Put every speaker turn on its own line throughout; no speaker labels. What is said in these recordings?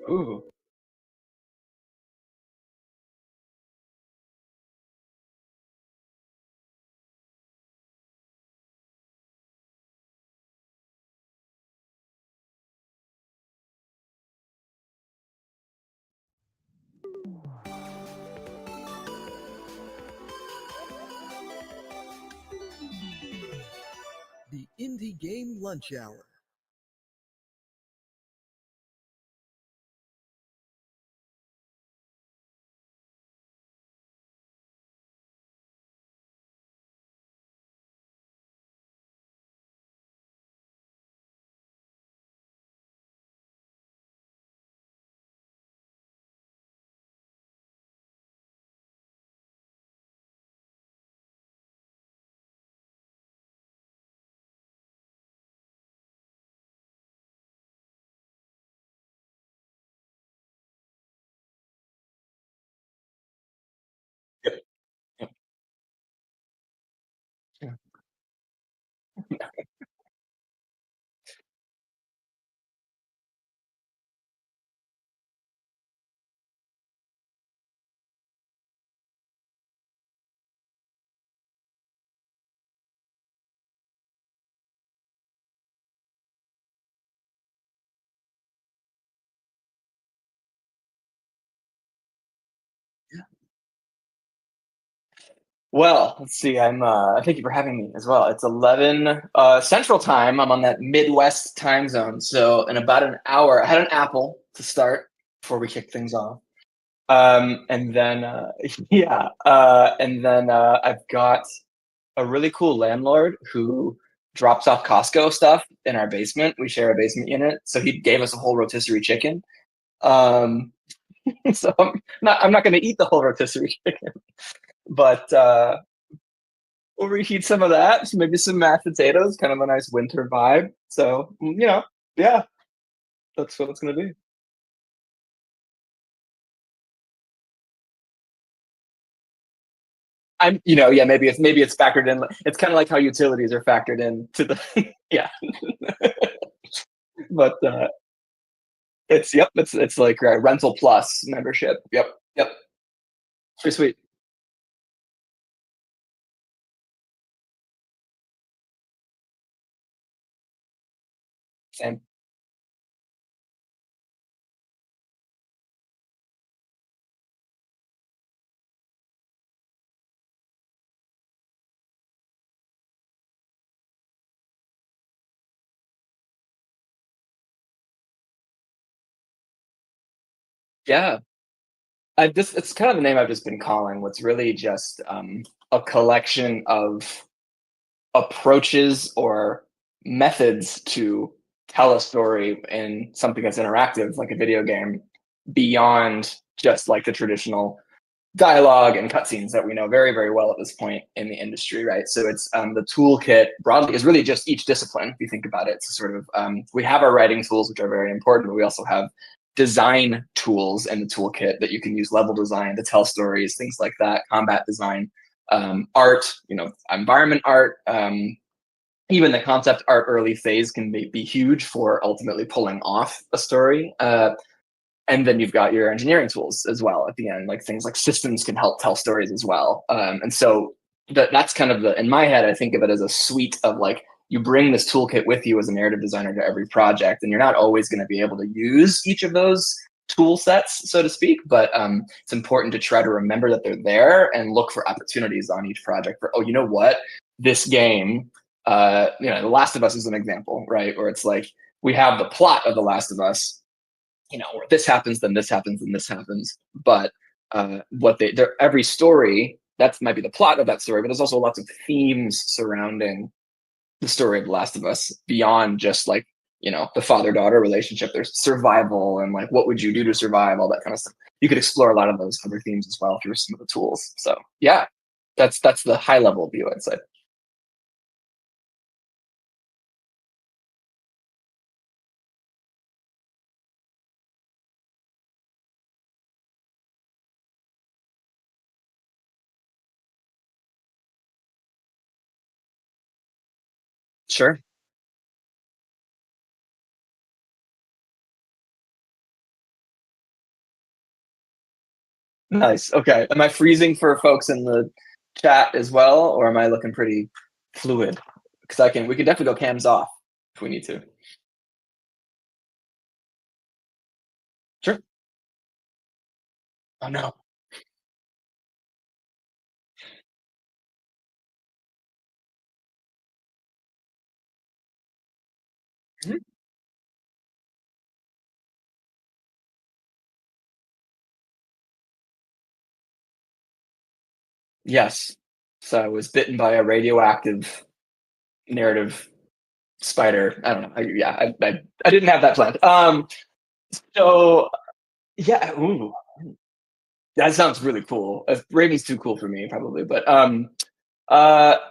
Ooh.
The Indie Game Lunch Hour.
Yep, yep, yeah. Well, let's see. Thank you for having me as well. It's 11 Central Time. I'm on that Midwest time zone. So in about an hour, I had an apple to start before we kick things off. And then yeah, and then I've got a really cool landlord who drops off Costco stuff in our basement. We share a basement unit, so he gave us a whole rotisserie chicken. Um, so I'm not going to eat the whole rotisserie chicken, but we'll reheat some of that. So maybe some mashed potatoes, kind of a nice winter vibe. So yeah, that's what it's going to be. Yeah, maybe it's factored in. It's kind of like how utilities are factored in to the yeah, but it's like rental plus membership. Yep, yep, pretty sweet. Same. Yeah, it's kind of the name I've just been calling. What's really just a collection of approaches or methods to tell a story in something that's interactive, like a video game, beyond just like the traditional dialogue and cutscenes that we know very, very well at this point in the industry, right? So it's the toolkit broadly is really just each discipline. If you think about it, it's sort of we have our writing tools, which are very important, but we also have design tools in the toolkit that you can use level design to tell stories, things like that, combat design, art, environment art, even the concept art early phase can be huge for ultimately pulling off a story. And then you've got your engineering tools as well at the end, like things like systems can help tell stories as well. And so that's kind of in my head, I think of it as a suite of like, you bring this toolkit with you as a narrative designer to every project, and you're not always going to be able to use each of those tool sets, so to speak, but it's important to try to remember that they're there and look for opportunities on each project for, oh, you know what? This game, The Last of Us is an example, right? Where it's like, we have the plot of The Last of Us, where this happens, then this happens, then this happens. But every story that might be the plot of that story, but there's also lots of themes surrounding the story of The Last of Us beyond just like the father daughter relationship. There's survival and like what would you do to survive, all that kind of stuff. You could explore a lot of those other themes as well through some of the tools. So yeah, that's the high level view, I'd say. Sure. Nice. Okay. Am I freezing for folks in the chat as well, or am I looking pretty fluid? Because we can definitely go cams off if we need to. Sure. Oh no. Mhm. Yes. So I was bitten by a radioactive narrative spider. I don't know. I didn't have that planned. So yeah. Ooh, that sounds really cool. Raven's too cool for me, probably. But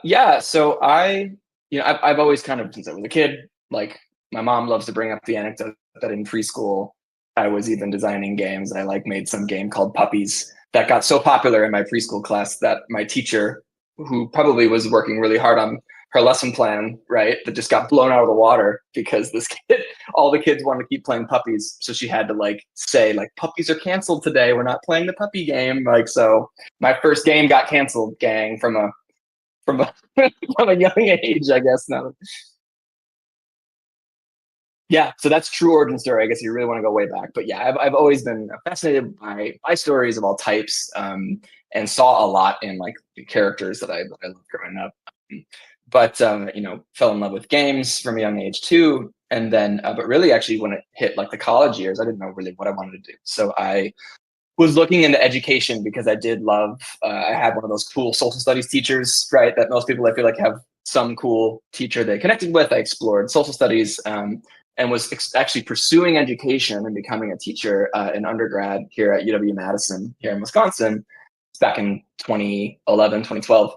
yeah. So I've always kind of since I was a kid, like my mom loves to bring up the anecdote that in preschool I was even designing games. I like made some game called Puppies that got so popular in my preschool class that my teacher, who probably was working really hard on her lesson plan, right, that just got blown out of the water because this kid, all the kids wanted to keep playing puppies, so she had to like say like puppies are canceled today. We're not playing the puppy game. Like so, my first game got canceled, gang, from a from a young age, I guess. Now, yeah. So that's true origin story. I guess you really want to go way back, but yeah, I've always been fascinated by stories of all types, and saw a lot in like the characters that I loved growing up. But fell in love with games from a young age too, and then but really actually when it hit like the college years, I didn't know really what I wanted to do. So I was looking into education because I did love. I had one of those cool social studies teachers, right? That most people I feel like have some cool teacher they connected with. I explored social studies, and was actually pursuing education and becoming a teacher in undergrad here at UW Madison here in Wisconsin. It's back in 2011, 2012.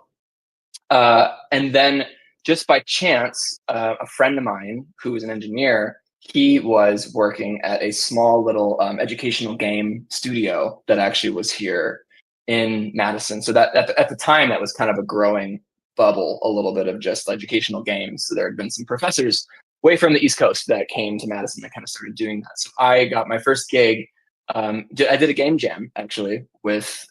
And then just by chance, a friend of mine who was an engineer, he was working at a small little educational game studio that actually was here in Madison. So that at the time, that was kind of a growing bubble, a little bit of just educational games. So there had been some professors way from the East Coast that came to Madison that kind of started doing that. So I got my first gig. I did a game jam actually with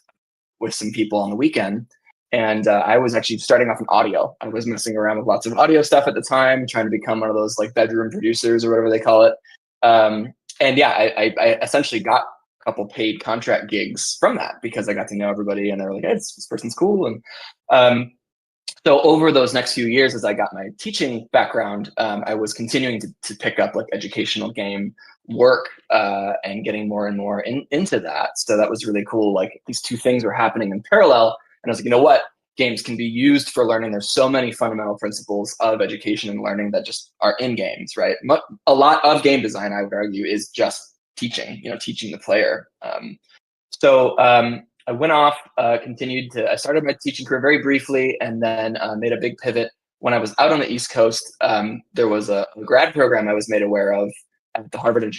some people on the weekend. And I was actually starting off in audio. I was messing around with lots of audio stuff at the time, trying to become one of those like bedroom producers or whatever they call it. And yeah, I essentially got a couple paid contract gigs from that because I got to know everybody and they were like, hey, this person's cool. And so over those next few years, as I got my teaching background, I was continuing to pick up like educational game work and getting more and more into that. So that was really cool. Like these two things were happening in parallel. And I was like, you know what? Games can be used for learning. There's so many fundamental principles of education and learning that just are in games, right? A lot of game design, I would argue, is just teaching, teaching the player. So I went off, I started my teaching career very briefly and then made a big pivot. When I was out on the East Coast, there was a grad program I was made aware of at the Harvard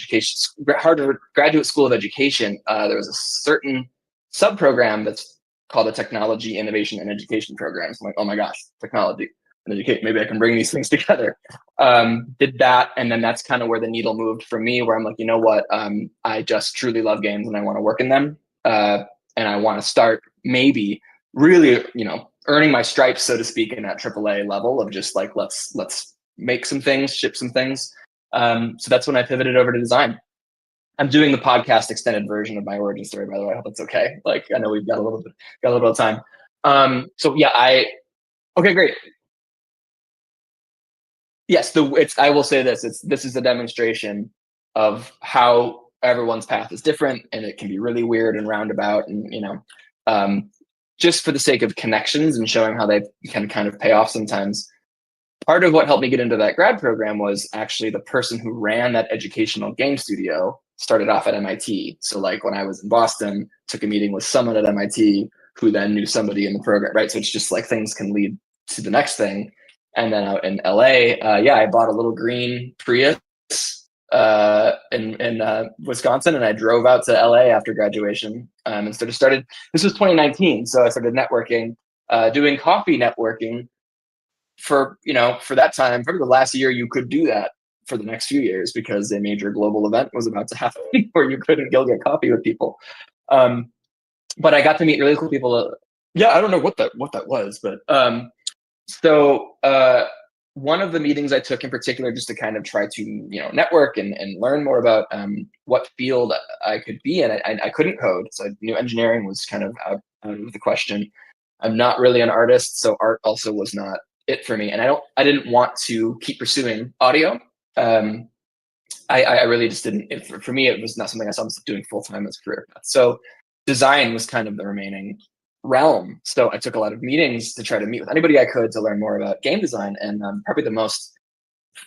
Graduate School of Education. There was a certain sub program that's called the Technology, Innovation, and Education Program. So I'm like, oh my gosh, technology and education. Maybe I can bring these things together. Did that, and then that's kind of where the needle moved for me, where I'm like, you know what? I just truly love games and I want to work in them. And I want to start maybe really, earning my stripes, so to speak, in that AAA level of just like let's make some things, ship some things. So that's when I pivoted over to design. I'm doing the podcast extended version of my origin story, by the way. I hope it's okay. Like I know we've got a little bit of time. So yeah, okay, great. Yes, I will say this. This is a demonstration of how everyone's path is different, and it can be really weird and roundabout, and um, just for the sake of connections and showing how they can kind of pay off sometimes. Part of what helped me get into that grad program was actually the person who ran that educational game studio started off at MIT. So like when I was in Boston, took a meeting with someone at MIT who then knew somebody in the program, right? So it's just like things can lead to the next thing. And then out in LA, yeah, I bought a little green Prius in Wisconsin, and I drove out to LA after graduation and started. This was 2019, so I started networking, doing coffee networking for that time. Probably the last year you could do that for the next few years because a major global event was about to happen where you couldn't go get coffee with people. Um, but I got to meet really cool people. Yeah, I don't know what that was, but so one of the meetings I took in particular, just to kind of try to network and learn more about what field I could be in. I couldn't code, so I knew engineering was kind of out of the question. I'm not really an artist, so art also was not it for me. And I didn't want to keep pursuing audio. Um, I really just didn't. For me, it was not something I saw myself doing full time as a career path. So design was kind of the remaining realm. So I took a lot of meetings to try to meet with anybody I could to learn more about game design. And probably the most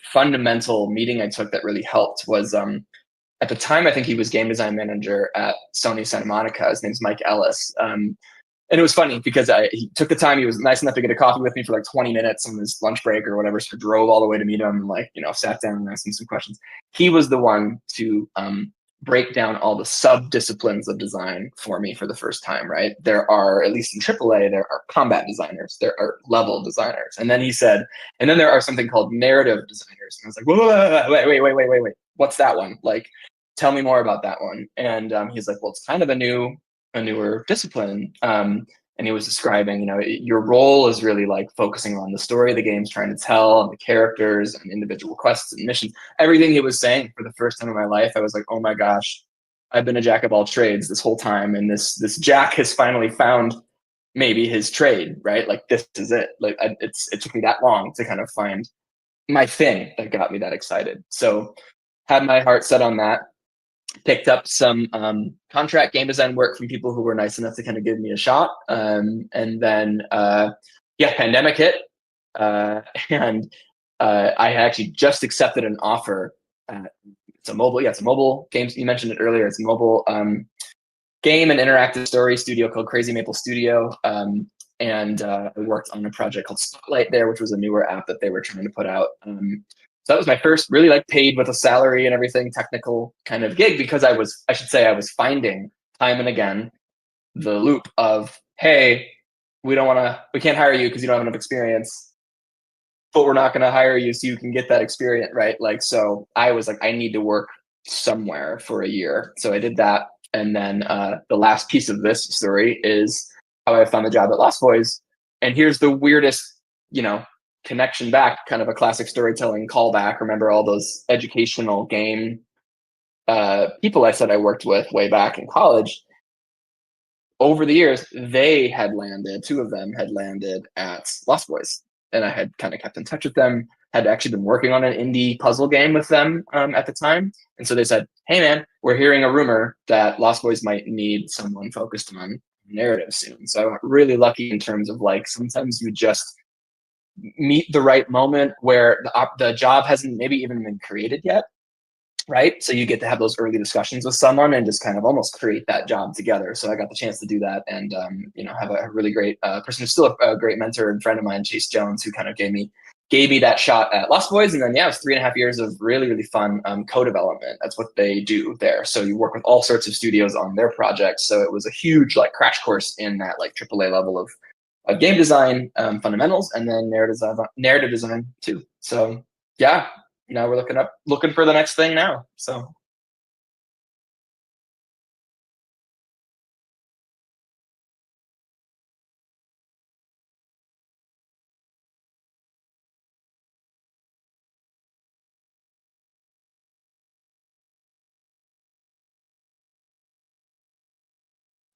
fundamental meeting I took that really helped was at the time I think he was game design manager at Sony Santa Monica. His name's Mike Ellis. And it was funny because he took the time. He was nice enough to get a coffee with me for like 20 minutes on his lunch break or whatever. So I drove all the way to meet him and sat down and asked him some questions. He was the one to break down all the sub disciplines of design for me for the first time, right? There are, at least in AAA, there are combat designers, there are level designers. And then he said, and then there are something called narrative designers. And I was like, whoa, wait. What's that one? Like, tell me more about that one. And he's like, well, it's kind of a newer discipline. And he was describing, your role is really like focusing on the story the game's trying to tell and the characters and individual quests and missions. Everything he was saying for the first time in my life, I was like, oh my gosh, I've been a jack of all trades this whole time. And this jack has finally found maybe his trade, right? Like this is it. Like it took me that long to kind of find my thing that got me that excited. So had my heart set on that, picked up some contract game design work from people who were nice enough to kind of give me a shot. And then, pandemic hit. Uh, and I actually just accepted an offer. It's a mobile game. You mentioned it earlier. It's a mobile game and interactive story studio called Crazy Maple Studio. And I worked on a project called Spotlight there, which was a newer app that they were trying to put out. So that was my first really like paid with a salary and everything technical kind of gig, because I should say I was finding time and again the loop of, hey, we can't hire you because you don't have enough experience, but we're not going to hire you so you can get that experience, right? Like, so I was like, I need to work somewhere for a year. So I did that. And then the last piece of this story is how I found the job at Lost Boys. And here's the weirdest, connection back, kind of a classic storytelling callback. Remember all those educational game people I said I worked with way back in college? Over the years, two of them had landed at Lost Boys. And I had kind of kept in touch with them, had actually been working on an indie puzzle game with them at the time. And so they said, hey, man, we're hearing a rumor that Lost Boys might need someone focused on narrative soon. So I got really lucky in terms of like, sometimes you just meet the right moment where the job hasn't maybe even been created yet, right? So you get to have those early discussions with someone and just kind of almost create that job together. So I got the chance to do that, and have a really great person who's still a great mentor and friend of mine, Chase Jones, who kind of gave me that shot at Lost Boys. And then it was 3.5 years of really, really fun co-development. That's what they do there. So you work with all sorts of studios on their projects. So it was a huge like crash course in that like AAA level of game design fundamentals, and then narrative design too. So yeah, now we're looking for the next thing now. So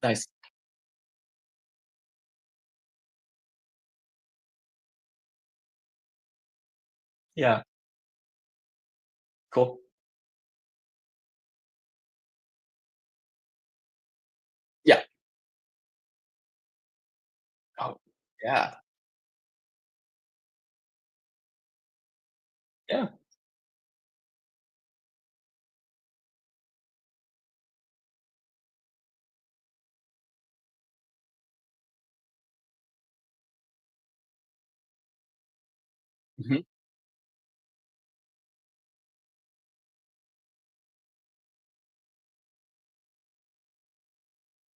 nice. Yeah, cool. Yeah. Oh, yeah. Yeah. Mhm.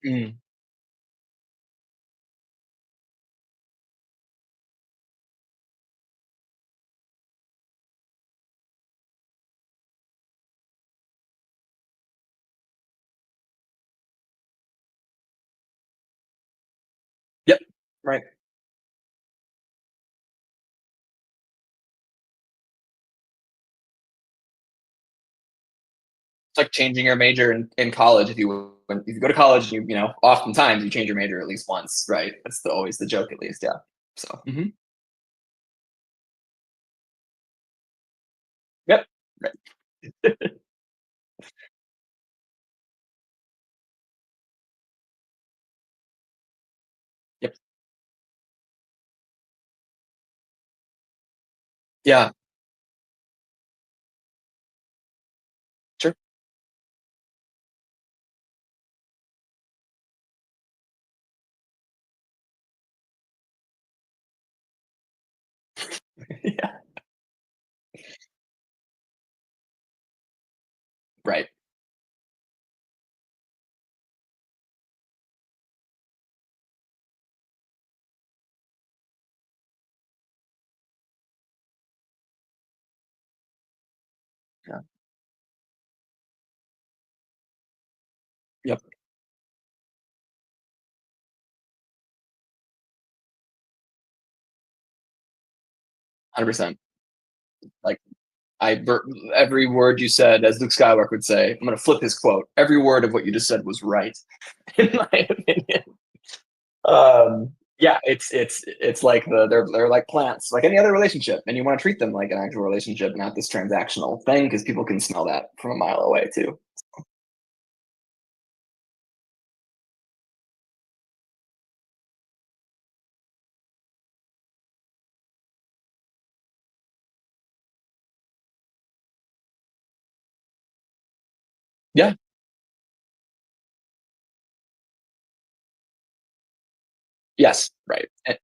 Mm. Right. It's like changing your major in college. If you go to college, oftentimes you change your major at least once, right? That's always the joke, at least. Yeah. So. Yep. Right. Yep. Yeah. Sure. Yeah. Right. Yeah. 100%. Like every word you said, as Luke Skywalker would say, I'm going to flip his quote. Every word of what you just said was right, in my opinion. Yeah, it's like they're like plants, like any other relationship, and you want to treat them like an actual relationship, not this transactional thing, because people can smell that from a mile away too. Yeah. Yes. Right. And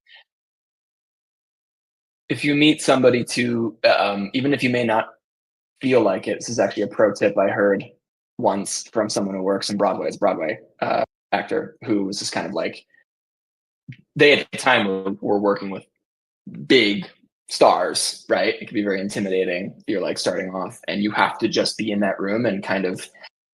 if you meet somebody to, even if you may not feel like it, this is actually a pro tip I heard once from someone who works in Broadway as a Broadway actor who was just kind of like they at the time were working with big stars, right? It can be very intimidating. You're like starting off, and you have to just be in that room and kind of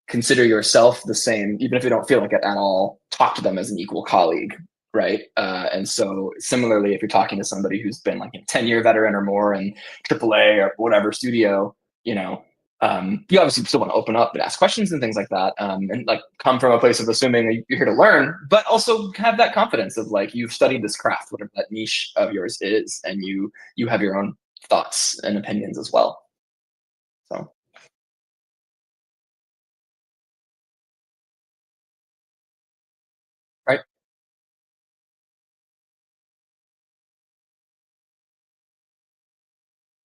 consider yourself the same, even if you don't feel like it at all. Talk to them as an equal colleague, right? And so, similarly, if you're talking to somebody who's been like a 10-year veteran or more in AAA or whatever studio, you know, you obviously still want to open up and ask questions and things like that, and like come from a place of assuming that you're here to learn, but also have that confidence of like you've studied this craft, whatever that niche of yours is, and you have your own thoughts and opinions as well. So, right?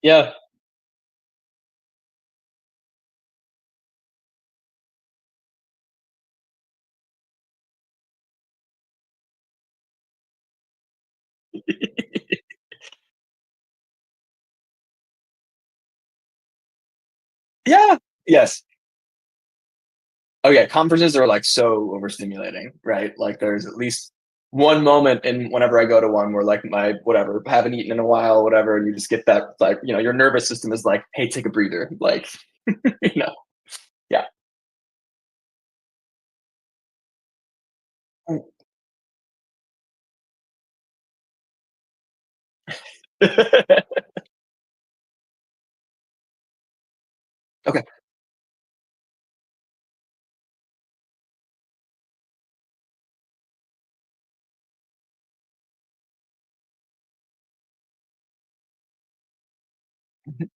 Yeah. Yeah. Yes. Oh yeah, conferences are like so overstimulating, right? Like there's at least one moment in whenever I go to one where like my whatever, haven't eaten in a while, whatever, and you just get that like, your nervous system is like, hey, take a breather. Like, you know, yeah. Okay. Mhm.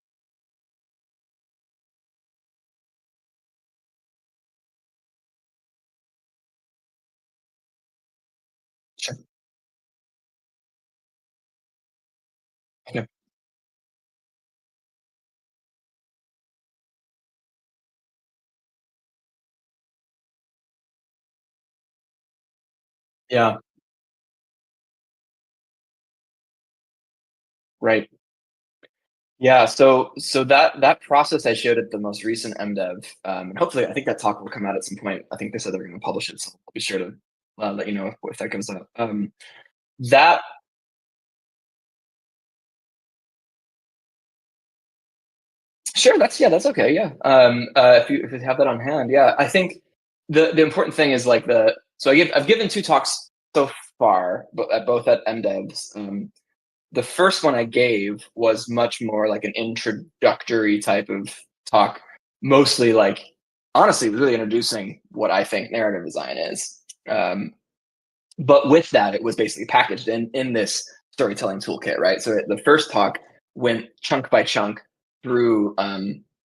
Sure. Okay. Yeah. Right. Yeah. So that process I showed at the most recent MDev, and hopefully I think that talk will come out at some point. I think they said they're going to publish it, so I'll be sure to let you know if that comes out. That Sure, that's okay. Yeah. If you have that on hand, yeah. I think the important thing is like I've given two talks so far, but both at MDevs. The first one I gave was much more like an introductory type of talk, mostly like, honestly, really introducing what I think narrative design is. But with that, it was basically packaged in this storytelling toolkit, right? So the first talk went chunk by chunk through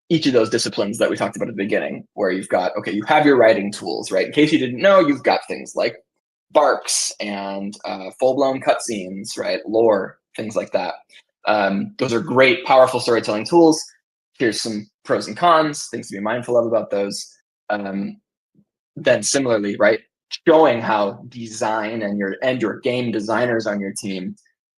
each of those disciplines that we talked about at the beginning, where you've got, okay, you have your writing tools, right? In case you didn't know, you've got things like barks and full-blown cutscenes, right? Lore, things like that. Those are great, powerful storytelling tools. Here's some pros and cons, things to be mindful of about those. Then similarly, right, showing how design and your game designers on your team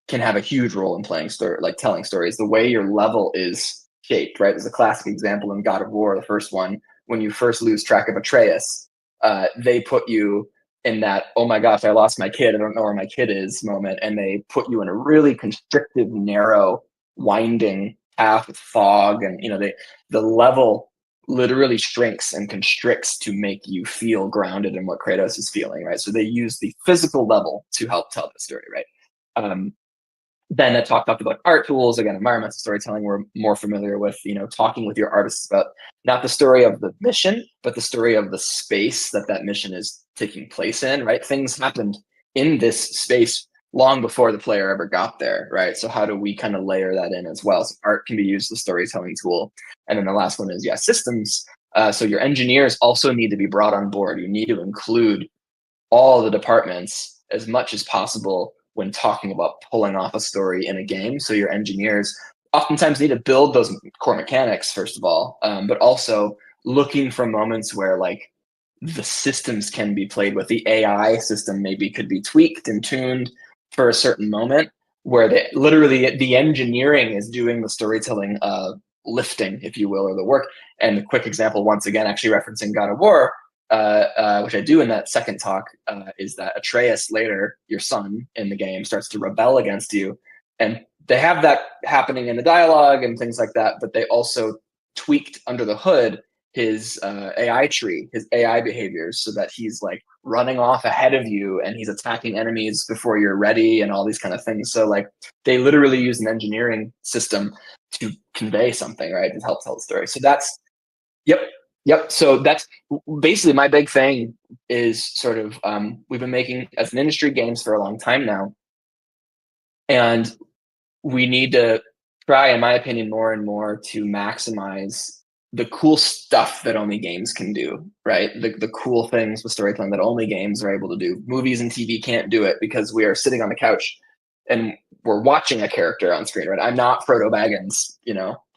can have a huge role in telling stories. The way your level is shaped, right? There's a classic example in God of War, the first one, when you first lose track of Atreus, they put you in that, oh my gosh, I lost my kid, I don't know where my kid is moment, and they put you in a really constrictive, narrow, winding path with fog, and the level literally shrinks and constricts to make you feel grounded in what Kratos is feeling, right? So they use the physical level to help tell the story, right? Then it talked about art tools, again, environmental storytelling we're more familiar with, talking with your artists about not the story of the mission, but the story of the space that mission is taking place in, right? Things happened in this space long before the player ever got there, right? So how do we kind of layer that in as well? So art can be used as a storytelling tool. And then the last one is, systems. So your engineers also need to be brought on board. You need to include all the departments as much as possible when talking about pulling off a story in a game. So your engineers oftentimes need to build those core mechanics, first of all, but also looking for moments where the systems can be played with. The AI system maybe could be tweaked and tuned for a certain moment where the engineering is doing the storytelling lifting, if you will, or the work. And a quick example, once again, actually referencing God of War, which I do in that second talk, is that Atreus later, your son in the game, starts to rebel against you. And they have that happening in the dialogue and things like that, but they also tweaked under the hood his AI tree, his AI behaviors, so that he's running off ahead of you and he's attacking enemies before you're ready and all these kind of things. So they literally use an engineering system to convey something, right? To help tell the story. So that's, Yep. So that's basically my big thing is sort of, we've been making, as an industry, games for a long time now. And we need to try, in my opinion, more and more to maximize the cool stuff that only games can do, right? The cool things with storytelling that only games are able to do. Movies and TV can't do it because we are sitting on the couch and we're watching a character on screen, right? I'm not Frodo Baggins,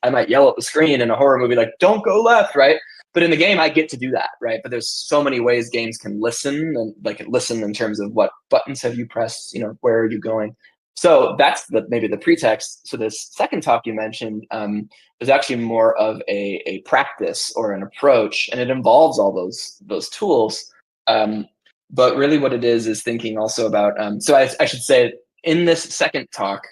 I might yell at the screen in a horror movie don't go left, right? But in the game, I get to do that, right? But there's so many ways games can listen, and listen in terms of what buttons have you pressed, where are you going? So that's maybe the pretext. So this second talk you mentioned is actually more of a practice or an approach, and it involves all those tools. But really what it is thinking also about, so I should say in this second talk,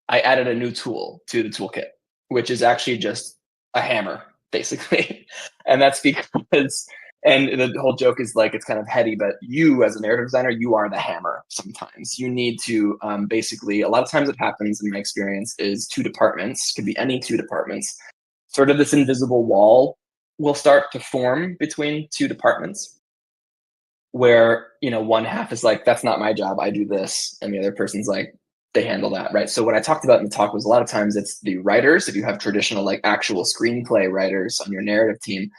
I added a new tool to the toolkit, which is actually just a hammer, basically. And that's because, and the whole joke is it's kind of heady, but you as a narrative designer, you are the hammer sometimes. You need to basically, a lot of times what happens in my experience is two departments, could be any two departments, sort of this invisible wall will start to form between two departments where, one half is that's not my job, I do this. And the other person's they handle that, right? So what I talked about in the talk was a lot of times it's the writers, if you have traditional actual screenplay writers on your narrative team,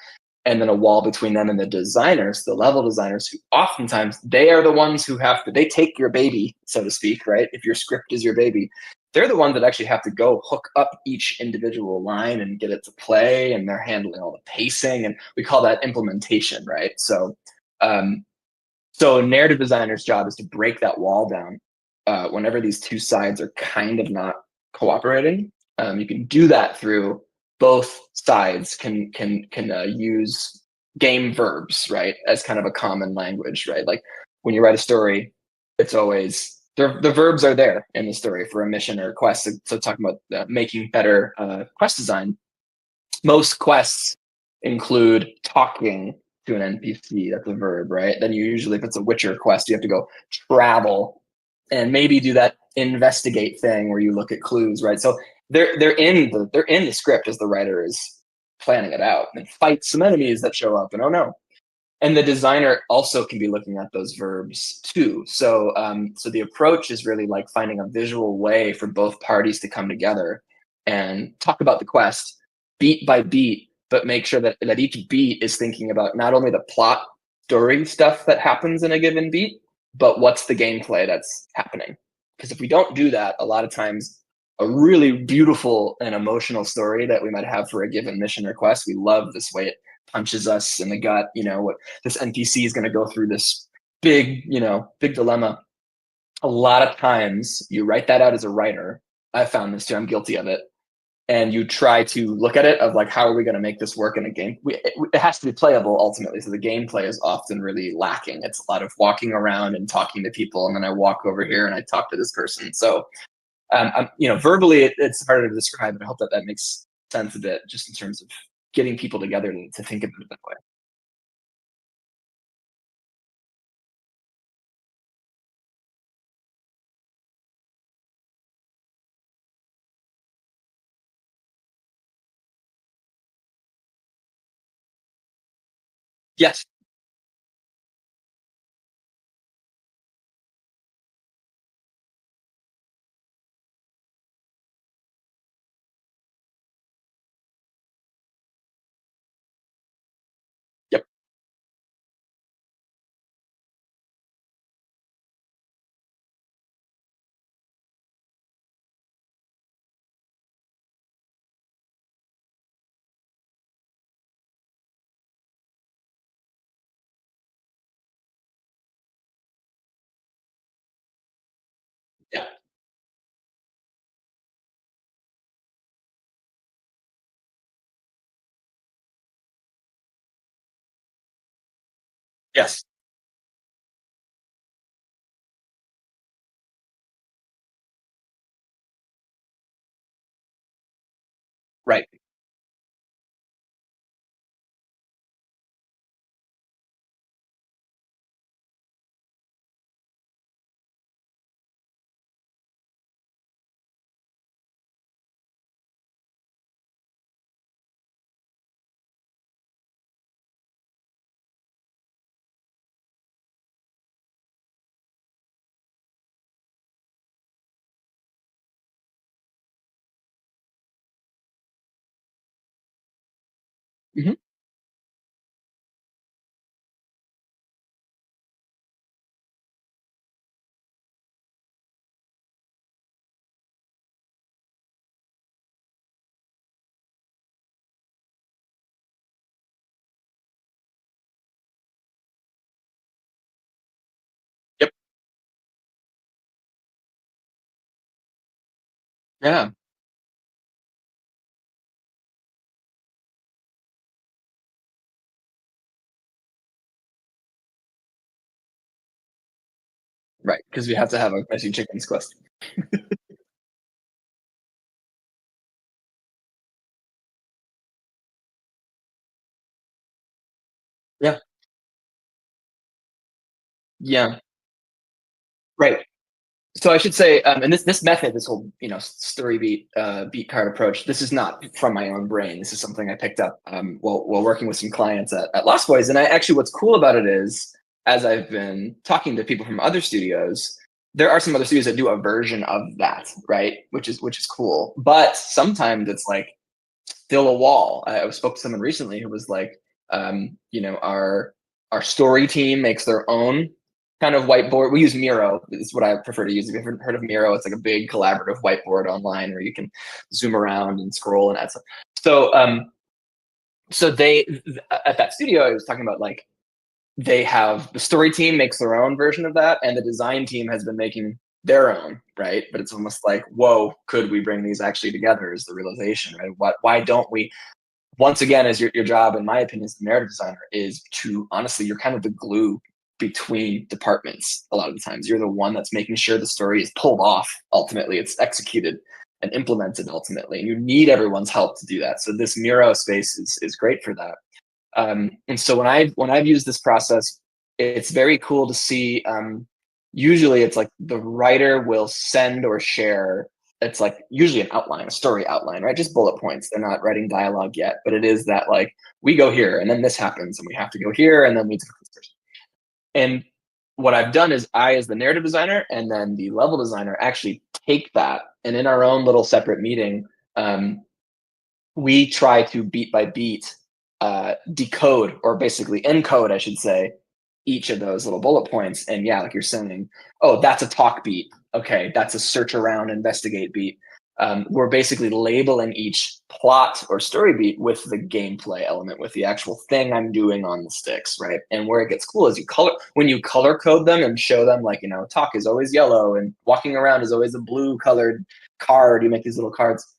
and then a wall between them and the designers, the level designers, who oftentimes they are the ones who they take your baby, so to speak, right? If your script is your baby, they're the ones that actually have to go hook up each individual line and get it to play, and they're handling all the pacing, and we call that implementation, right? So a narrative designer's job is to break that wall down whenever these two sides are kind of not cooperating. You can do that through both sides can use game verbs, right, as kind of a common language, right? When you write a story, it's always the verbs are there in the story for a mission or a quest. So talking about making better quest design, most quests include talking to an NPC. That's a verb, right? Then you usually, if it's a Witcher quest, you have to go travel and maybe do that investigate thing where you look at clues, right? So they're in the script as the writer is planning it out and fight some enemies that show up and oh no. And the designer also can be looking at those verbs too. So the approach is really like finding a visual way for both parties to come together and talk about the quest beat by beat, but make sure that each beat is thinking about not only the plot story stuff that happens in a given beat, but what's the gameplay that's happening. Because if we don't do that, a lot of times a really beautiful and emotional story that we might have for a given mission or quest, we love this way it punches us in the gut. What this NPC is going to go through this big dilemma. A lot of times you write that out as a writer. I found this too. I'm guilty of it. And you try to look at it of like, how are we going to make this work in a game? It has to be playable ultimately. So the gameplay is often really lacking. It's a lot of walking around and talking to people. And then I walk over here and I talk to this person. So, verbally it's harder to describe, but I hope that makes sense a bit just in terms of getting people together to think of it that way. Yes. Yep. Yeah. Yes. Right. Hmm. Yep. Yeah. Right. Because we have to have a messy chickens quest. Yeah. Yeah. Right. So I should say, and this method, this whole story beat card approach, this is not from my own brain. This is something I picked up while working with some clients at Lost Boys. And I actually, what's cool about it is, as I've been talking to people from other studios, there are some other studios that do a version of that, right? Which is cool. But sometimes it's like still a wall. I spoke to someone recently who was like, our story team makes their own kind of whiteboard. We use Miro. Is what I prefer to use. If you've ever heard of Miro, it's like a big collaborative whiteboard online where you can zoom around and scroll and add stuff. So, so they at that studio, I was talking about like they have the story team makes their own version of that, and the design team has been making their own, right? But it's almost like, whoa, could we bring these actually together? Is the realization, right? Why don't we? Once again, as your job, in my opinion, as the narrative designer, is to honestly, you're kind of the glue between departments. A lot of the times, you're the one that's making sure the story is pulled off. Ultimately, it's executed and implemented ultimately, and you need everyone's help to do that. So this Miro space is great for that. And so when I've used this process, it's very cool to see. Usually, it's like the writer will send or share. It's like usually an outline, a story outline, right? Just bullet points. They're not writing dialogue yet, but it is that like we go here and then this happens and we have to go here and then we. And what I've done is I, as the narrative designer and then the level designer, actually take that and in our own little separate meeting, um, we try to beat by beat decode or basically encode, I should say, each of those little bullet points. And yeah, like you're saying, oh, that's a talk beat. Okay, that's a search around, investigate beat. We're basically labeling each plot or story beat with the gameplay element, with the actual thing I'm doing on the sticks, right? And where it gets cool is when you color code them and show them, like, talk is always yellow and walking around is always a blue colored card. You make these little cards.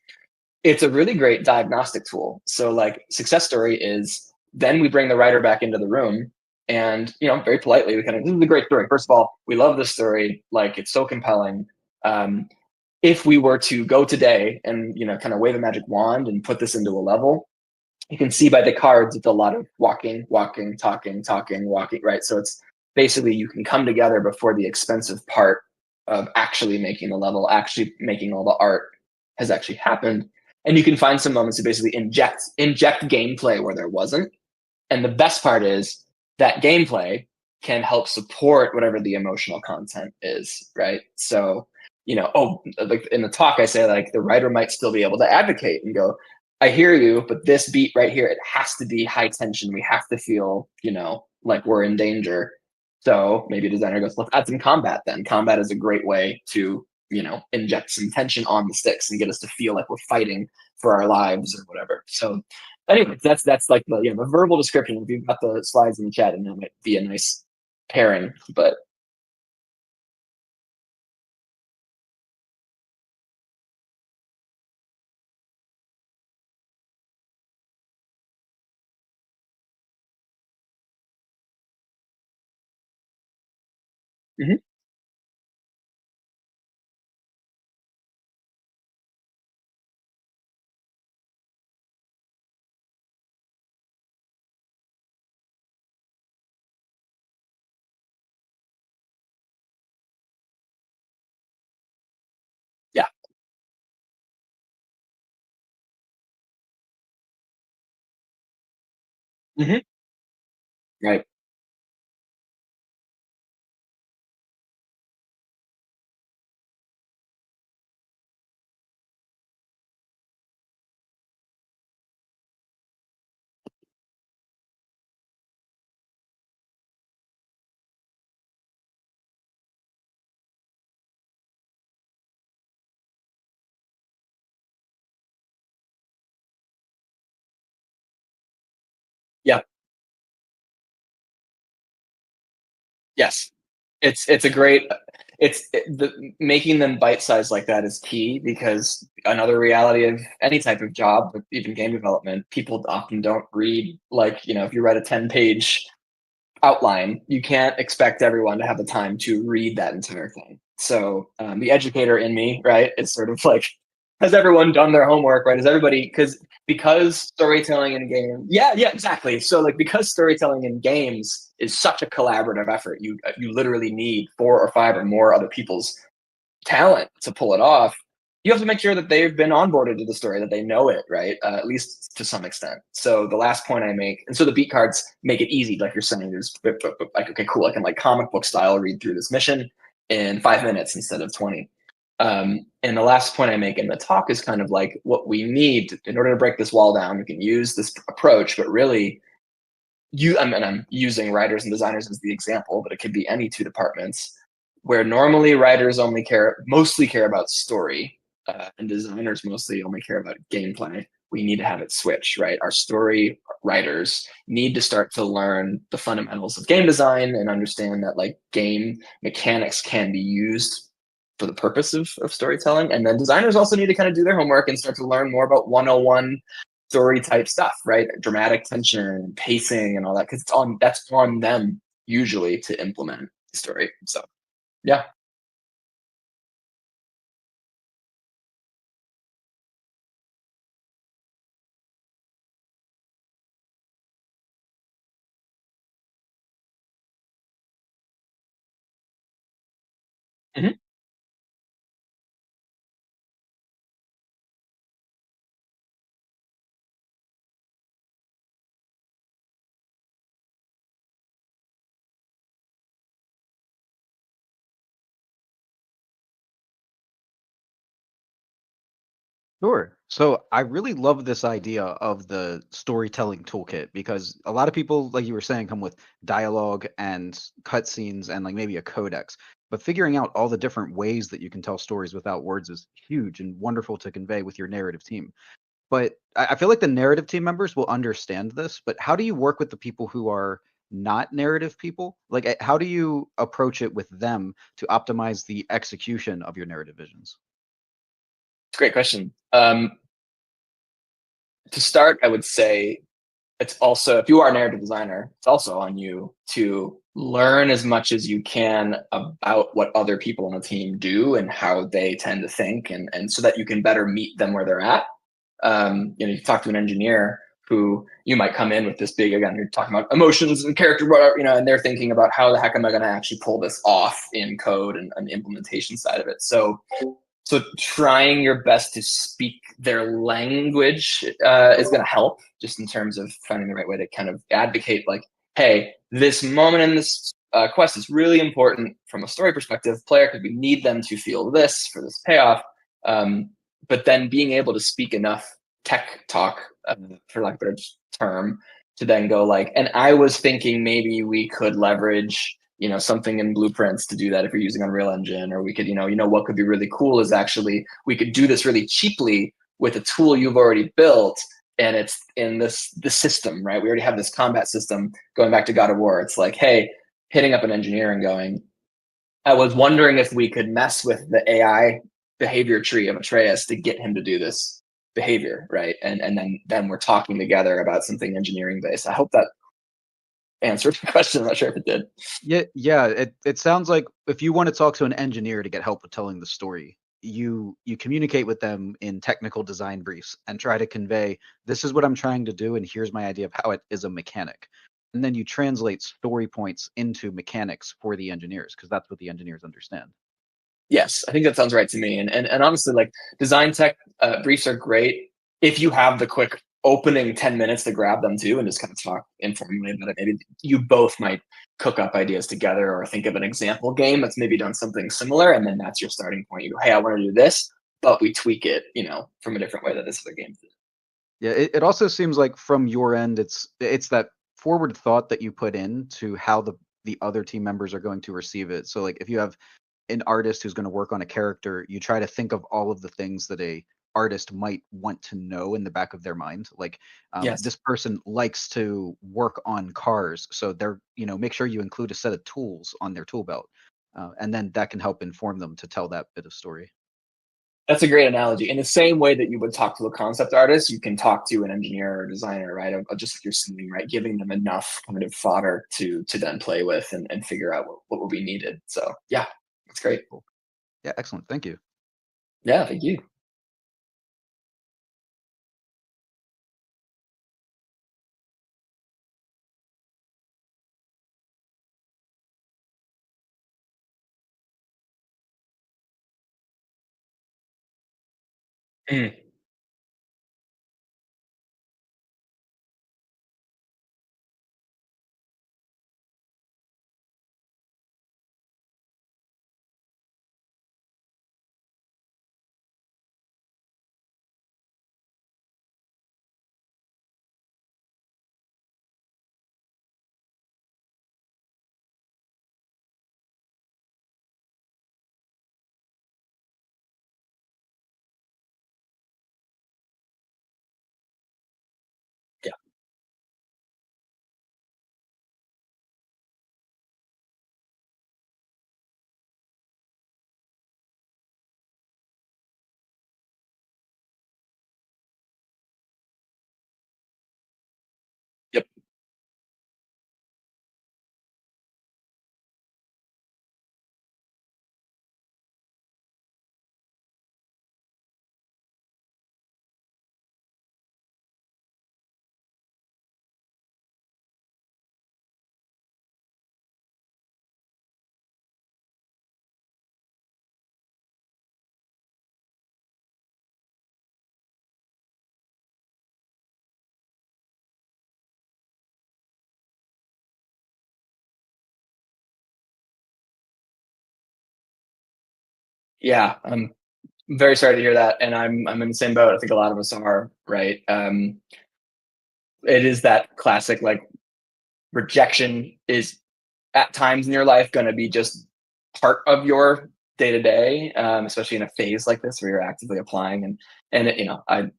It's a really great diagnostic tool. So like success story is then we bring the writer back into the room and very politely we kind of, this is a great story. First of all, we love this story. Like it's so compelling. Um, if we were to go today and kind of wave a magic wand and put this into a level, you can see by the cards it's a lot of walking, walking, talking, talking, walking, right? So it's basically you can come together before the expensive part of actually making the level, actually making all the art has actually happened. And you can find some moments to basically inject gameplay where there wasn't. And the best part is that gameplay can help support whatever the emotional content is, right? So, like in the talk, I say like the writer might still be able to advocate and go, I hear you, but this beat right here, it has to be high tension. We have to feel, like we're in danger. So maybe a designer goes, let's add some combat then. Combat is a great way to, inject some tension on the sticks and get us to feel like we're fighting for our lives or whatever. So anyway, that's like the verbal description. If you've got the slides in the chat, and that might be a nice pairing. But mhm, yeah, hmm, right, yeah, yes. It's a great. The making them bite sized like that is key because another reality of any type of job, but even game development, people often don't read like if you write a 10-page outline, you can't expect everyone to have the time to read that entire thing. So the educator in me, right, is sort of like, has everyone done their homework, right? Is everybody because storytelling in games, yeah, yeah, exactly. So like because storytelling in games is such a collaborative effort, you literally need 4 or 5 or more other people's talent to pull it off. You have to make sure that they've been onboarded to the story, that they know it, right? At least to some extent. So the last point I make, and so the beat cards make it easy, like you're saying. There's like, okay, cool. I can like comic book style read through this mission in 5 minutes instead of 20. And the last point I make in the talk is kind of like what we need in order to break this wall down. We can use this approach, but really, I'm using writers and designers as the example, but it could be any two departments where normally writers mostly care about story, and designers mostly only care about gameplay. We need to have it switch, right? Our story writers need to start to learn the fundamentals of game design and understand that like game mechanics can be used for the purpose of storytelling. And then designers also need to kind of do their homework and start to learn more about 101 story type stuff, right? Dramatic tension and pacing and all that, because that's on them usually to implement the story. So yeah. Mhm.
Sure. So I really love this idea of the storytelling toolkit because a lot of people, like you were saying, come with dialogue and cutscenes and like maybe a codex. But figuring out all the different ways that you can tell stories without words is huge and wonderful to convey with your narrative team. But I feel like the narrative team members will understand this. But how do you work with the people who are not narrative people? Like, how do you approach it with them to optimize the execution of your narrative visions?
It's a great question. To start, I would say it's also, if you are a narrative designer, it's also on you to learn as much as you can about what other people on the team do and how they tend to think, and so that you can better meet them where they're at. You talk to an engineer who you might come in with this big, again, you're talking about emotions and character, whatever, and they're thinking about how the heck am I going to actually pull this off in code and the implementation side of it. So trying your best to speak their language is going to help, just in terms of finding the right way to kind of advocate, like, hey, this moment in this quest is really important from a story perspective, player, because we need them to feel this for this payoff. um, but then being able to speak enough tech talk, for lack of a better term, to then go like, and I was thinking maybe we could leverage something in blueprints to do that if you're using Unreal Engine, or we could, what could be really cool is actually we could do this really cheaply with a tool you've already built, and it's in the system, right? We already have this combat system. Going back to God of War, it's like, hey, hitting up an engineer and going, I was wondering if we could mess with the AI behavior tree of Atreus to get him to do this behavior, right? And then we're talking together about something engineering based. I hope that answered the question. I'm not sure if it did.
Yeah, yeah. It sounds like if you want to talk to an engineer to get help with telling the story, you communicate with them in technical design briefs and try to convey this is what I'm trying to do and here's my idea of how it is a mechanic. And then you translate story points into mechanics for the engineers because that's what the engineers understand.
Yes, I think that sounds right to me. And honestly, like, design tech briefs are great if you have the quick opening 10 minutes to grab them too and just kind of talk informally about it. Maybe you both might cook up ideas together or think of an example game that's maybe done something similar. And then that's your starting point. You go, hey, I want to do this, but we tweak it, from a different way that this other game did.
Yeah, it also seems like from your end, it's that forward thought that you put in to how the other team members are going to receive it. So like if you have an artist who's going to work on a character, you try to think of all of the things that a artist might want to know in the back of their mind. Like
Yes.
this person likes to work on cars, so they're make sure you include a set of tools on their tool belt, and then that can help inform them to tell that bit of story.
That's a great analogy. In the same way that you would talk to a concept artist, you can talk to an engineer or designer, right? Of just like you're saying, right? Giving them enough kind of fodder to then play with and figure out what will be needed. So yeah, that's great.
Cool. Yeah, excellent. Thank you.
Yeah, thank you. Mm. Yeah, I'm very sorry to hear that, and I'm in the same boat. I think a lot of us are, right? It is that classic, like, rejection is at times in your life going to be just part of your day to day, especially in a phase like this where you're actively applying. And it, I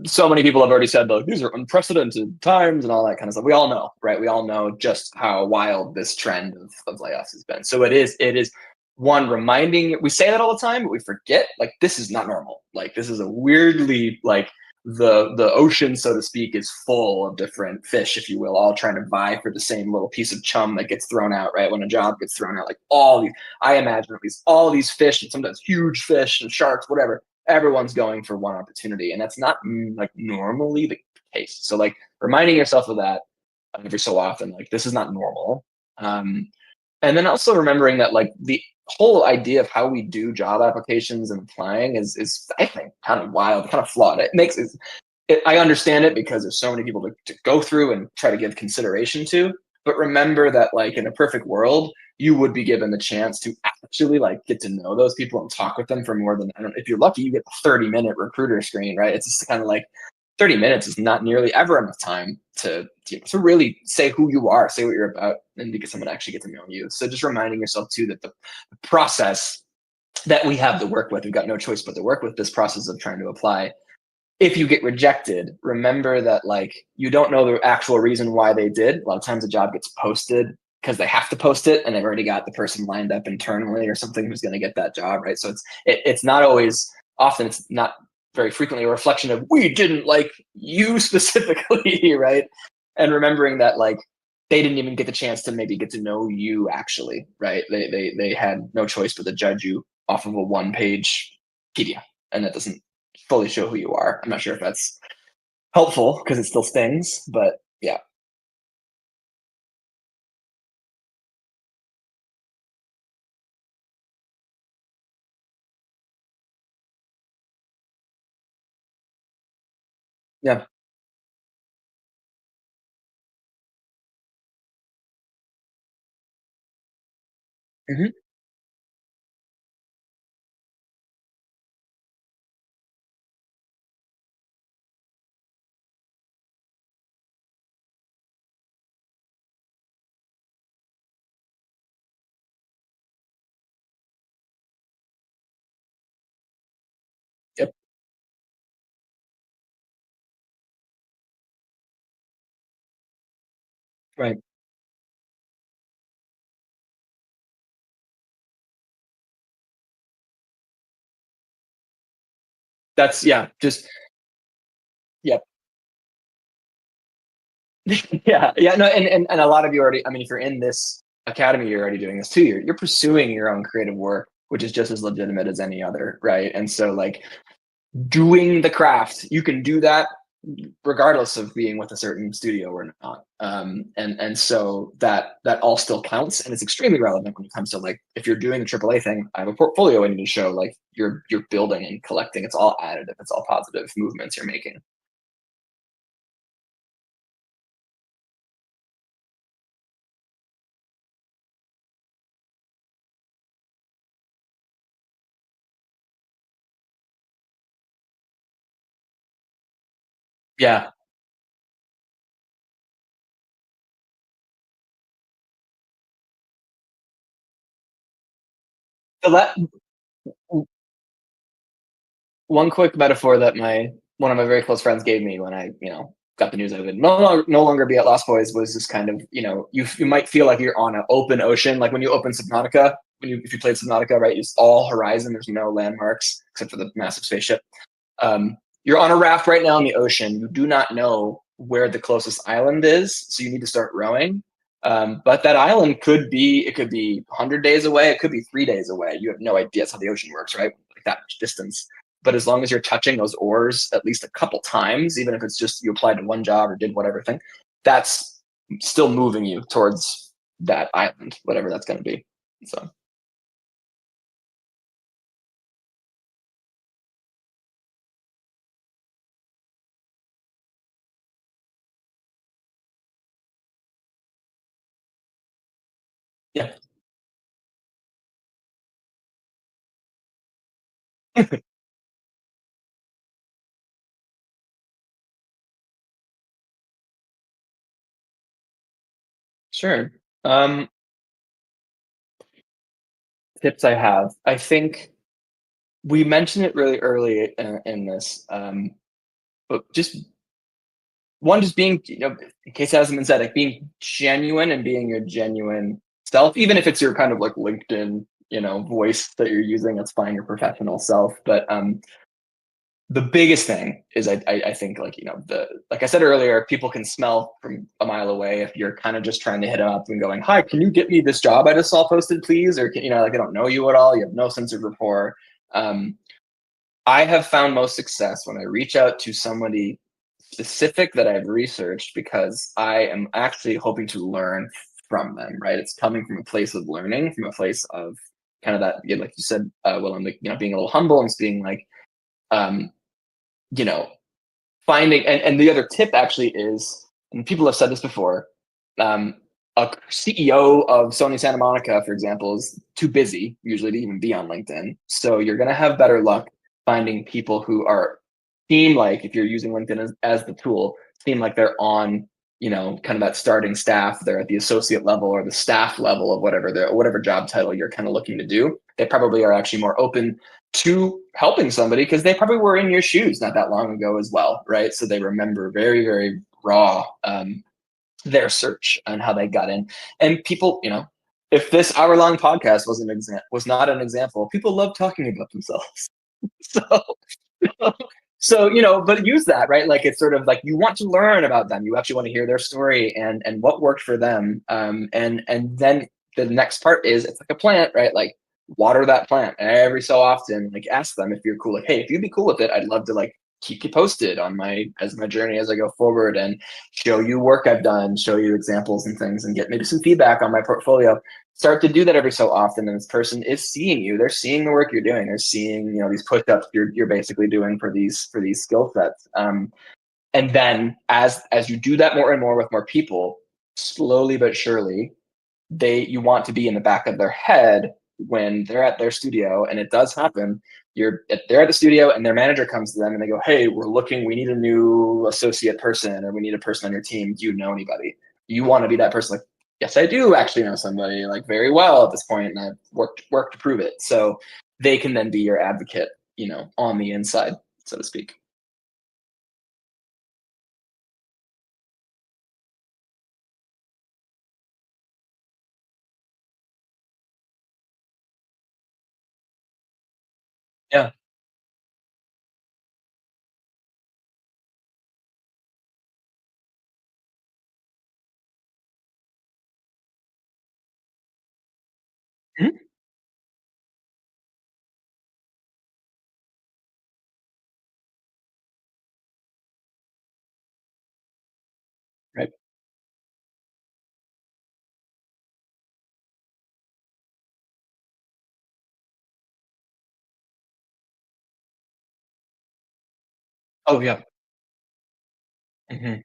so many people have already said like these are unprecedented times and all that kind of stuff. We all know, right? We all know just how wild this trend of layoffs has been. So it is one reminding. We say that all the time, but we forget like this is not normal. Like this is a weirdly like the ocean, so to speak, is full of different fish, if you will, all trying to vie for the same little piece of chum that gets thrown out, right? When a job gets thrown out, like all these, I imagine at least all these fish and sometimes huge fish and sharks, whatever, everyone's going for one opportunity, and that's not like normally the case. So like reminding yourself of that every so often, like this is not normal. um, and then also remembering that like the whole idea of how we do job applications and applying is I think kind of wild, kind of flawed. I understand it because there's so many people to go through and try to give consideration to. But remember that, like in a perfect world, you would be given the chance to actually like get to know those people and talk with them for more than I don't. If you're lucky, you get a 30-minute recruiter screen, right? It's just kind of like 30 minutes is not nearly ever enough time to really say who you are, say what you're about, and to get someone to actually get to know you. So just reminding yourself too that the process that we have to work with, we've got no choice but to work with this process of trying to apply. If you get rejected, remember that like you don't know the actual reason why they did. A lot of times a job gets posted because they have to post it and they've already got the person lined up internally or something who's going to get that job, right? So it's not always, often it's not very frequently a reflection of we didn't like you specifically, right? And remembering that like they didn't even get the chance to maybe get to know you actually, right? They had no choice but to judge you off of a one-page PDF, and that doesn't fully show who you are. I'm not sure if that's helpful because it still stings, but yeah. Yeah. Mhm. Yep. Right. That's yeah. Just yep. Yeah. Yeah. No. And a lot of you already. I mean, if you're in this academy, you're already doing this too. You're pursuing your own creative work, which is just as legitimate as any other, right? And so like doing the craft, you can do that regardless of being with a certain studio or not. And so that all still counts, and it's extremely relevant when it comes to like if you're doing the AAA thing. I have a portfolio I need to show. Like you're building and collecting. It's all additive. It's all positive movements you're making. Yeah. So that one quick metaphor that my one of my very close friends gave me when I got the news I would no longer be at Lost Boys was this kind of you might feel like you're on an open ocean, like when you open Subnautica, if you played Subnautica, right, it's all horizon, there's no landmarks except for the massive spaceship. You're on a raft right now in the ocean. You do not know where the closest island is, so you need to start rowing. But that island could be 100 days away. It could be 3 days away. You have no idea. That's how the ocean works, right? Like that much distance. But as long as you're touching those oars at least a couple times, even if it's just you applied to one job or did whatever thing, that's still moving you towards that island, whatever that's going to be. So yeah, Sure. Tips I have. I think we mentioned it really early in this, but just one, just being, in case it hasn't been said, like being genuine and being your genuine self, even if it's your kind of like LinkedIn, voice that you're using, that's fine, your professional self. But the biggest thing is I think, like, like I said earlier, people can smell from a mile away if you're kind of just trying to hit them up and going, hi, can you get me this job I just saw posted, please? Or like, I don't know you at all, you have no sense of rapport. um, I have found most success when I reach out to somebody specific that I've researched, because I am actually hoping to learn from them, right? It's coming from a place of learning, from a place of kind of that, like you said, Willem, like, being a little humble and being like, um, you know, finding, and the other tip actually is, and people have said this before, um, a CEO of Sony Santa Monica, for example, is too busy usually to even be on LinkedIn. So you're going to have better luck finding people who seem like, if you're using LinkedIn as the tool, seem like they're on, kind of that starting staff. They're at the associate level or the staff level of whatever job title you're kind of looking to do. They probably are actually more open to helping somebody because they probably were in your shoes not that long ago as well, right? So they remember very, very raw, their search and how they got in. And people, if this hour-long podcast was not an example, people love talking about themselves. So, so, but use that, right? Like, it's sort of like, you want to learn about them, you actually want to hear their story and what worked for them. And then the next part is, it's like a plant, right? Like, water that plant every so often. Like, ask them if you're cool, like, hey, if you'd be cool with it, I'd love to, like, keep you posted on my journey as I go forward, and show you work I've done, show you examples and things, and get maybe some feedback on my portfolio. Start to do that every so often, and this person is seeing you. They're seeing the work you're doing. They're seeing, these push-ups you're basically doing for these skill sets. And then as you do that more and more with more people, slowly but surely, you want to be in the back of their head when they're at their studio, and it does happen. They're at the studio and their manager comes to them and they go, hey, we need a new associate person, or we need a person on your team. Do you know anybody? You want to be that person, like, yes, I do actually know somebody, like, very well at this point, and I've worked to prove it. So they can then be your advocate, on the inside, so to speak. Yeah. Mhm. Right. Oh, yeah. Mhm.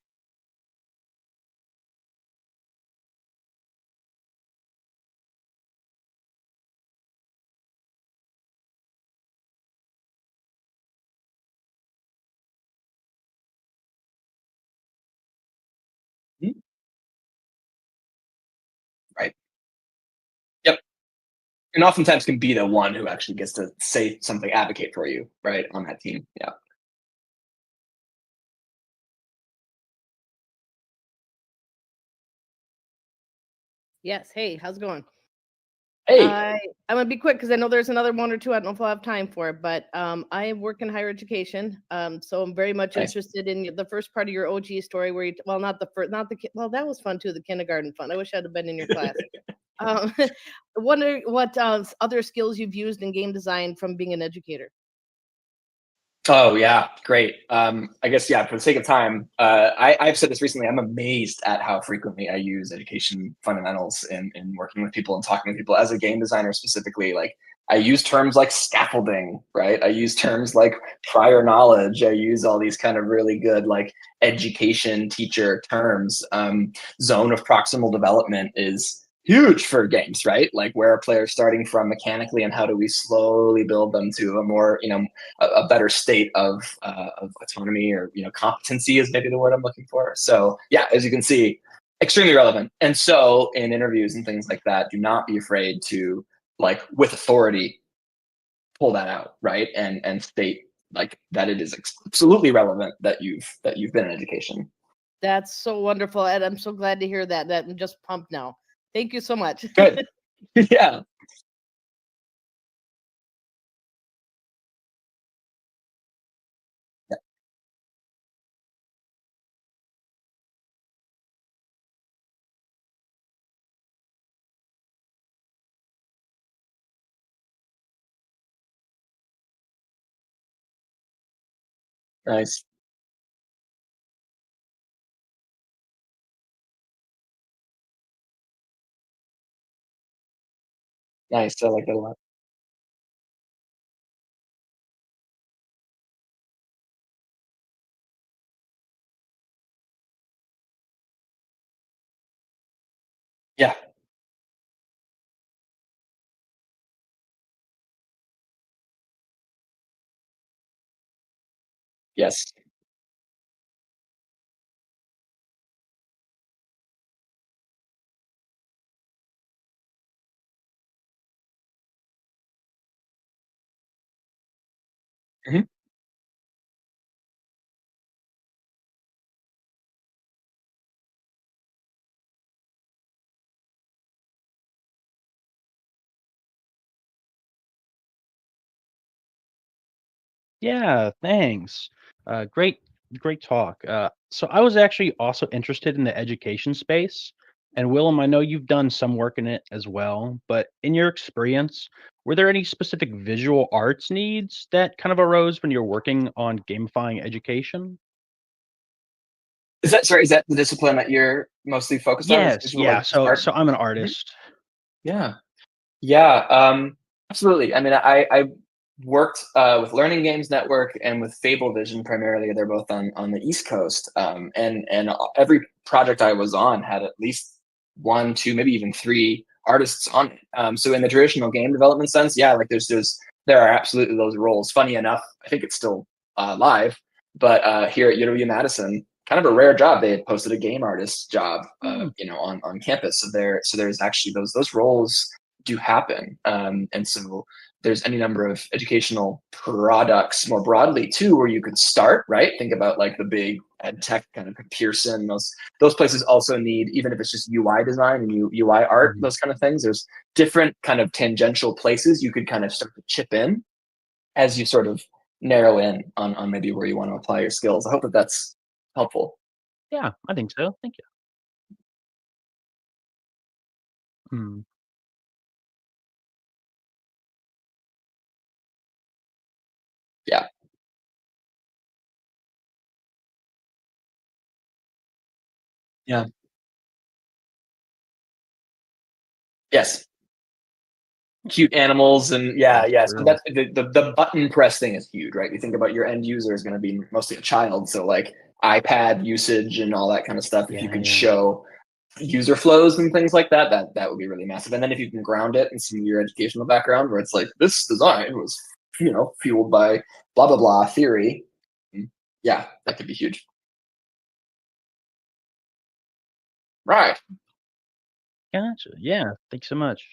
Mhm. Right. Yep. And oftentimes can be the one who actually gets to say something, advocate for you, right, on that team. Yeah.
Yes. Hey, how's it going?
Hey.
I'm gonna be quick because I know there's another one or two. I don't know if I'll have time for it, but I work in higher education. So I'm very much
Nice.
interested in the first part of your OG story where well, not the first, not the well, that was fun too, the kindergarten fun. I wish I'd have been in your class. Um, wonder what other skills you've used in game design from being an educator.
Oh yeah, great. I guess, yeah. For the sake of time, I've said this recently. I'm amazed at how frequently I use education fundamentals in working with people and talking to people. As a game designer specifically, like, I use terms like scaffolding, right? I use terms like prior knowledge. I use all these kind of really good, like, education teacher terms. Zone of proximal development is huge for games, right? Like where are players starting from mechanically, and how do we slowly build them to a more, a better state of autonomy, or competency is maybe the word I'm looking for. So yeah, as you can see, extremely relevant. And so in interviews and things like that, do not be afraid to, like, with authority, pull that out, right? And state like that it is absolutely relevant that you've been in education.
That's so wonderful, and I'm so glad to hear that. That I'm just pumped now. Thank you so much.
Good. Yeah. Yeah. Nice. Nice. I like that a lot. Yeah. Yes. Mhm.
Yeah, thanks. Great talk. So I was actually also interested in the education space. And Willem, I know you've done some work in it as well, but in your experience, were there any specific visual arts needs that kind of arose when you're working on gamifying education?
Is that the discipline that you're mostly focused on? Is
Yes,
visual,
yeah.
like
So
art?
so I'm an
Mhm.
artist.
Yeah. Yeah, absolutely. I mean, I worked with Learning Games Network and with Fable Vision primarily. They're both on the East Coast, and every project I was on had at least one, two, maybe even three artists on it. So in the traditional game development sense, yeah, like there are absolutely those roles. Funny enough, I think it's still live, but here at UW Madison, kind of a rare job. They had posted a game artist job,
Hmm.
on campus. So there's actually those roles do happen. And so there's any number of educational products more broadly too, where you could start, right? Think about like the big ed tech kind of Pearson, those places also need, even if it's just UI design and UI art,
Mhm.
those kind of things. There's different kind of tangential places you could kind of start to chip in as you sort of narrow in on maybe where you want to apply your skills. I hope that that's helpful.
Yeah, I think so. Thank you. Hmm.
Yeah. Yeah. Yes. Cute animals, and yeah,
That's
yeah. So
true.
that's the button press thing is huge, right? You think about your end user is going to be mostly a child, so like iPad usage and all that kind of stuff. If you
Yeah,
could
yeah.
show user flows and things like that, that would be really massive. And then if you can ground it in some of your educational background, where it's like this design was, fueled by blah blah blah theory, yeah, that could be huge. Right.
Gotcha. Yeah. Thanks so much.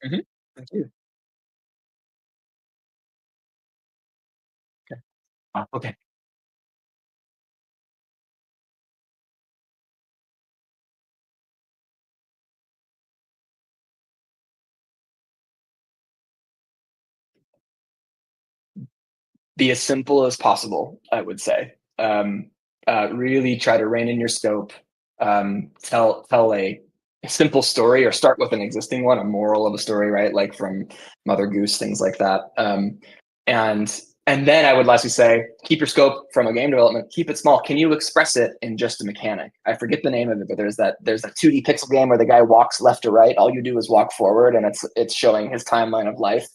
Hmm. Thank you. Okay. Okay. Be as simple as possible, I would say. Really try to rein in your scope. Tell a simple story, or start with an existing one, a moral of a story, right? Like from Mother Goose, things like that. And and then I would lastly say, keep your scope from a game development. Keep it small. Can you express it in just a mechanic? I forget the name of it, but there's that 2D pixel game where the guy walks left to right. All you do is walk forward, and it's showing his timeline of life,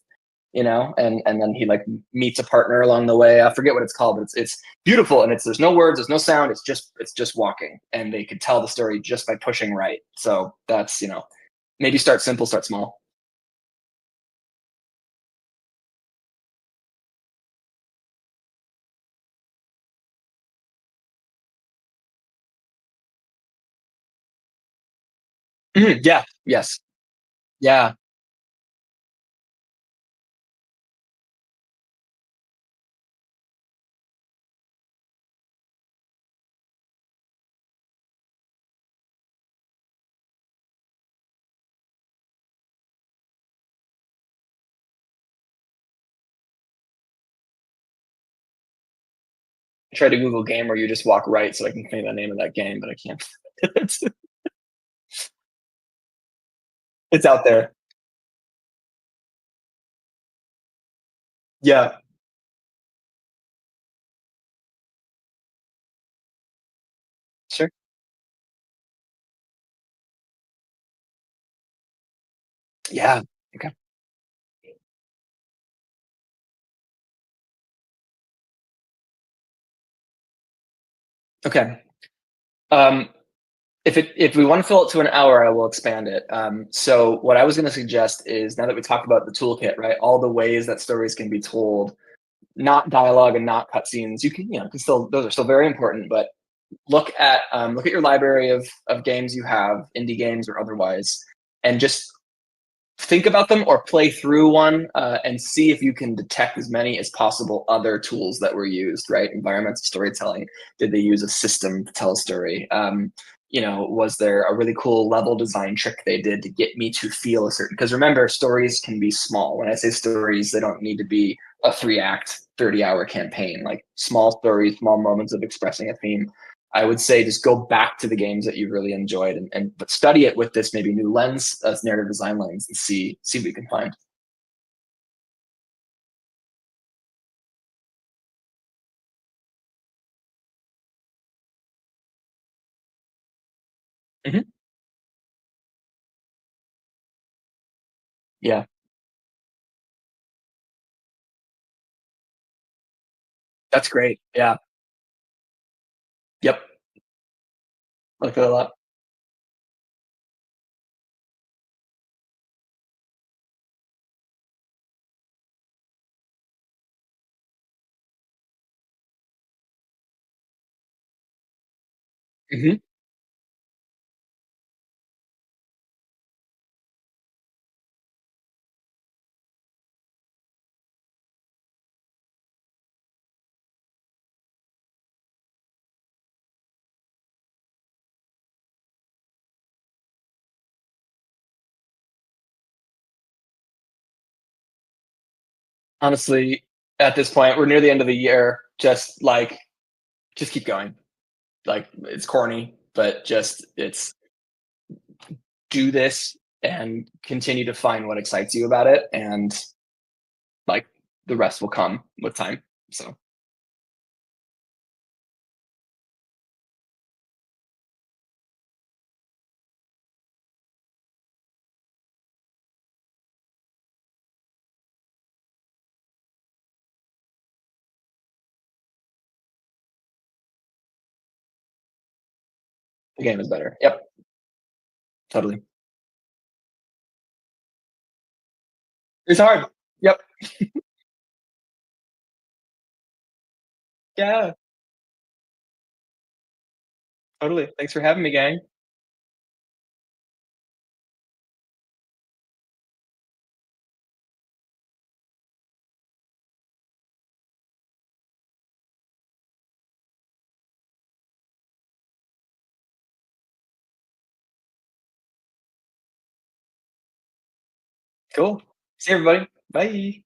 and then he like meets a partner along the way. I forget what it's called, but it's beautiful, and there's no words, there's no sound, it's just walking, and they could tell the story just by pushing right. So that's Maybe start simple, start small. Mhm, yeah, yes, yeah, I tried to Google game where you just walk right so I can think the name of that game, but I can't. It's it's out there. Yeah, sure. Yeah, okay, okay. Um, if we want to fill it to an hour, I will expand it. So what I was going to suggest is now that we talked about the toolkit, right? All the ways that stories can be told, not dialogue and not cutscenes. You can, can still those are still very important, but look at your library of games you have, indie games or otherwise, and just think about them or play through one and see if you can detect as many as possible other tools that were used, right? Environmental storytelling. Did they use a system to tell a story? Was there a really cool level design trick they did to get me to feel a certain? Because remember, stories can be small. When I say stories, they don't need to be a 3-act, 30-hour campaign. Like small stories, small moments of expressing a theme. I would say just go back to the games that you really enjoyed and but study it with this maybe new lens, narrative design lens, and see what you can find. Mhm. Yeah, that's great. Yeah. Yep. Like that a lot. Mhm. Honestly, at this point, we're near the end of the year. Just keep going. Like it's corny, but just it's do this and continue to find what excites you about it, and like the rest will come with time. So the game is better. Yep, totally. It's hard. Yep. Yeah, totally. Thanks for having me, gang. Cool. See everybody. Bye.